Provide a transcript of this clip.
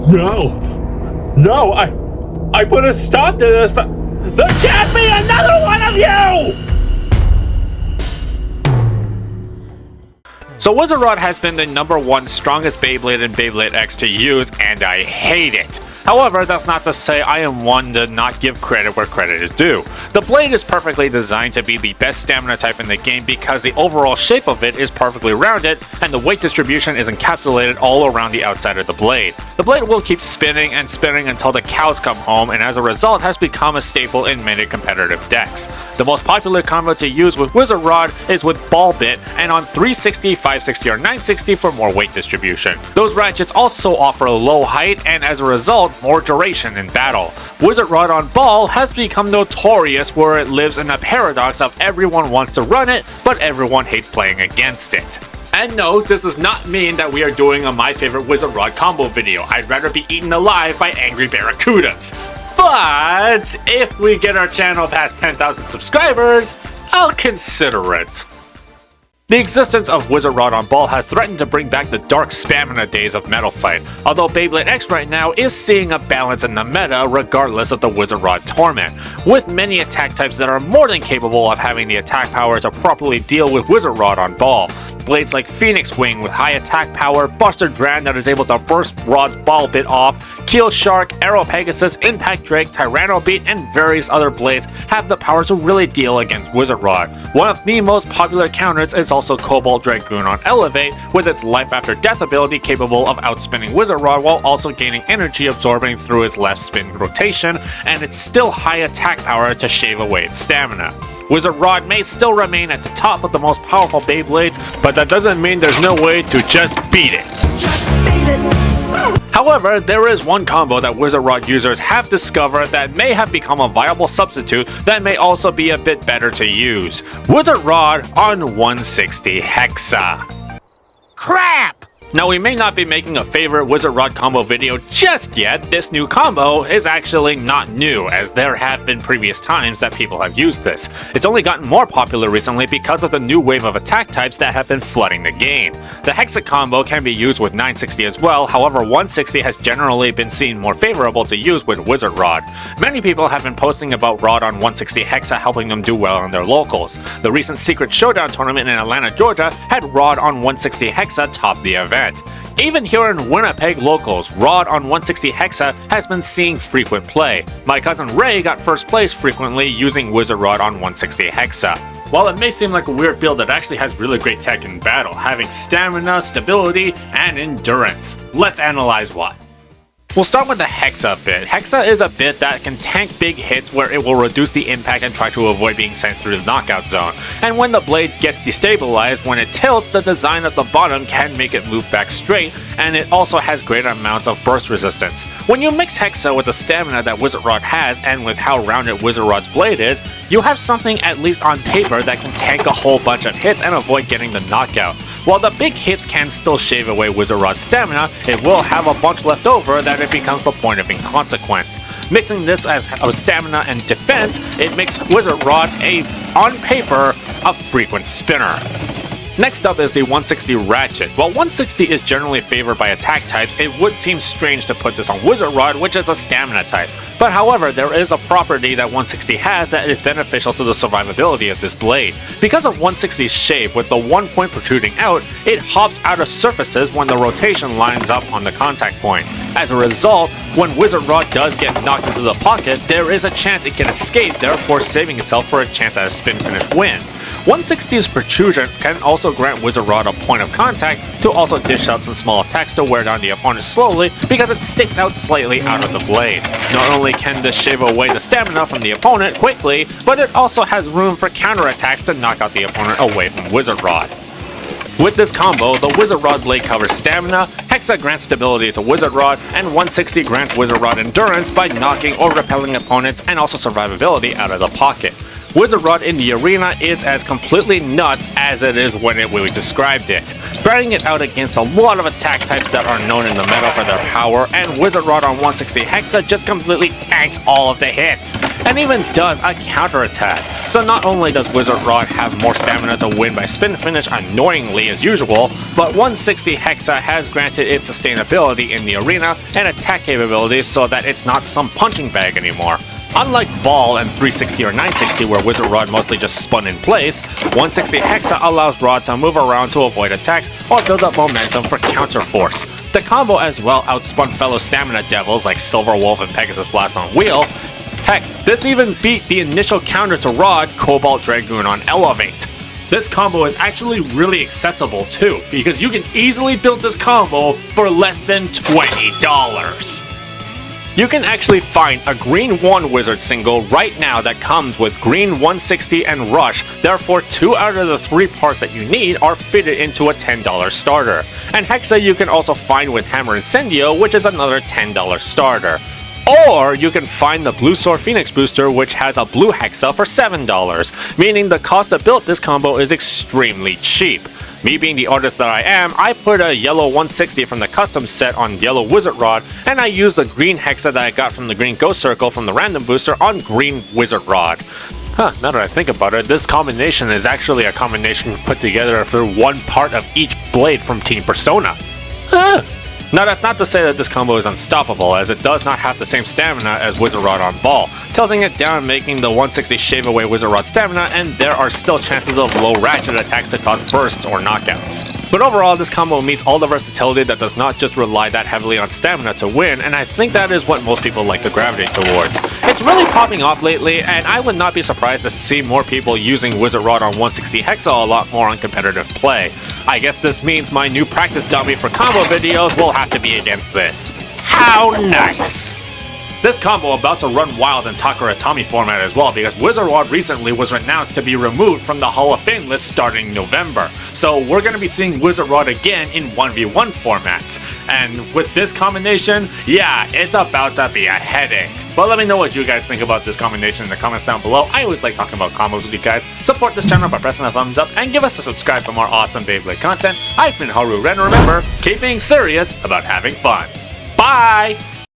No! No, I put a stop to this! There can't be another one of you! So Wizard Rod has been the #1 strongest Beyblade in Beyblade X to use, and I hate it. However, that's not to say I am one to not give credit where credit is due. The blade is perfectly designed to be the best stamina type in the game because the overall shape of it is perfectly rounded, and the weight distribution is encapsulated all around the outside of the blade. The blade will keep spinning and spinning until the cows come home, and as a result has become a staple in many competitive decks. The most popular combo to use with Wizard Rod is with Ball Bit, and on 360, 560, or 960 for more weight distribution. Those ratchets also offer low height, and as a result, more duration in battle. Wizard Rod on Ball has become notorious where it lives in a paradox of everyone wants to run it, but everyone hates playing against it. And no, this does not mean that we are doing a My Favorite Wizard Rod combo video. I'd rather be eaten alive by angry barracudas. But if we get our channel past 10,000 subscribers, I'll consider it. The existence of Wizard Rod on Ball has threatened to bring back the dark stamina days of Metal Fight, although Beyblade X right now is seeing a balance in the meta regardless of the Wizard Rod torment, with many attack types that are more than capable of having the attack power to properly deal with Wizard Rod on Ball. Blades like Phoenix Wing with high attack power, Buster Dran that is able to burst Rod's ball bit off, Keel Shark, Arrow Pegasus, Impact Drake, Tyranno Beat, and various other blades have the power to really deal against Wizard Rod. One of the most popular counters is also Cobalt Dragoon on Elevate, with its life after death ability capable of outspinning Wizard Rod while also gaining energy absorbing through its left spin rotation, and its still high attack power to shave away its stamina. Wizard Rod may still remain at the top of the most powerful Beyblades, but that doesn't mean there's no way to just beat it. Just beat it! However, there is one combo that Wizard Rod users have discovered that may have become a viable substitute that may also be a bit better to use. Wizard Rod on 160 hexa. Crap! Now, we may not be making a favorite Wizard Rod combo video just yet. This new combo is actually not new, as there have been previous times that people have used this. It's only gotten more popular recently because of the new wave of attack types that have been flooding the game. The Hexa combo can be used with 960 as well, however 160 has generally been seen more favorable to use with Wizard Rod. Many people have been posting about Rod on 160 hexa helping them do well in their locals. The recent Secret Showdown tournament in Atlanta, Georgia had Rod on 160 hexa top the event. Even here in Winnipeg locals, Rod on 160 hexa has been seeing frequent play. My cousin Ray got first place frequently using Wizard Rod on 160 hexa. While it may seem like a weird build, it actually has really great tech in battle, having stamina, stability, and endurance. Let's analyze why. We'll start with the Hexa bit. Hexa is a bit that can tank big hits where it will reduce the impact and try to avoid being sent through the knockout zone. And when the blade gets destabilized, when it tilts, the design at the bottom can make it move back straight, and it also has greater amounts of burst resistance. When you mix Hexa with the stamina that Wizard Rod has, and with how rounded Wizard Rod's blade is, you have something at least on paper that can tank a whole bunch of hits and avoid getting the knockout. While the big hits can still shave away Wizard Rod's stamina, it will have a bunch left over that it becomes the point of inconsequence. Mixing this as a stamina and defense, it makes Wizard Rod on paper, a frequent spinner. Next up is the 160 Ratchet. While 160 is generally favored by attack types, it would seem strange to put this on Wizard Rod, which is a stamina type. But however, there is a property that 160 has that is beneficial to the survivability of this blade. Because of 160's shape, with the one point protruding out, it hops out of surfaces when the rotation lines up on the contact point. As a result, when Wizard Rod does get knocked into the pocket, there is a chance it can escape, therefore saving itself for a chance at a spin finish win. 160's protrusion can also grant Wizard Rod a point of contact to also dish out some small attacks to wear down the opponent slowly because it sticks out slightly out of the blade. Not only can this shave away the stamina from the opponent quickly, but it also has room for counterattacks to knock out the opponent away from Wizard Rod. With this combo, the Wizard Rod blade covers stamina, Hexa grants stability to Wizard Rod, and 160 grants Wizard Rod endurance by knocking or repelling opponents and also survivability out of the pocket. Wizard Rod in the arena is as completely nuts as it is when we described it, trying it out against a lot of attack types that are known in the meta for their power, and Wizard Rod on 160 hexa just completely tanks all of the hits, and even does a counterattack. So not only does Wizard Rod have more stamina to win by spin finish annoyingly as usual, but 160 hexa has granted its sustainability in the arena and attack capabilities so that it's not some punching bag anymore. Unlike Ball and 360 or 960 where Wizard Rod mostly just spun in place, 160 hexa allows Rod to move around to avoid attacks or build up momentum for counter force. The combo as well outspun fellow stamina devils like Silver Wolf and Pegasus Blast on Wheel. Heck, this even beat the initial counter to Rod, Cobalt Dragoon on Elevate. This combo is actually really accessible too, because you can easily build this combo for less than $20. You can actually find a Green 1 Wizard single right now that comes with Green 160 and Rush, therefore 2 out of the 3 parts that you need are fitted into a $10 starter. And Hexa you can also find with Hammer Incendio, which is another $10 starter. Or you can find the Blue Sword Phoenix Booster, which has a blue Hexa for $7, meaning the cost to build this combo is extremely cheap. Me being the artist that I am, I put a yellow 160 from the custom set on yellow Wizard Rod, and I used the green Hexa that I got from the green Ghost Circle from the random booster on green Wizard Rod. Now that I think about it, this combination is actually a combination put together through one part of each blade from Team Persona. Now that's not to say that this combo is unstoppable, as it does not have the same stamina as Wizard Rod on Ball, tilting it down making the 160 shave away Wizard Rod stamina, and there are still chances of low ratchet attacks to cause bursts or knockouts. But overall, this combo meets all the versatility that does not just rely that heavily on stamina to win, and I think that is what most people like to gravitate towards. It's really popping off lately, and I would not be surprised to see more people using Wizard Rod on 160 hexa a lot more on competitive play. I guess this means my new practice dummy for combo videos will have to be against this. How nice! This combo about to run wild in Takara Tomy format as well, because Wizard Rod recently was announced to be removed from the Hall of Fame list starting November. So we're going to be seeing Wizard Rod again in 1v1 formats. And with this combination, yeah, it's about to be a headache. But let me know what you guys think about this combination in the comments down below. I always like talking about combos with you guys. Support this channel by pressing the thumbs up and give us a subscribe for more awesome Beyblade content. I've been Haru Ren, remember, keep being serious about having fun. Bye!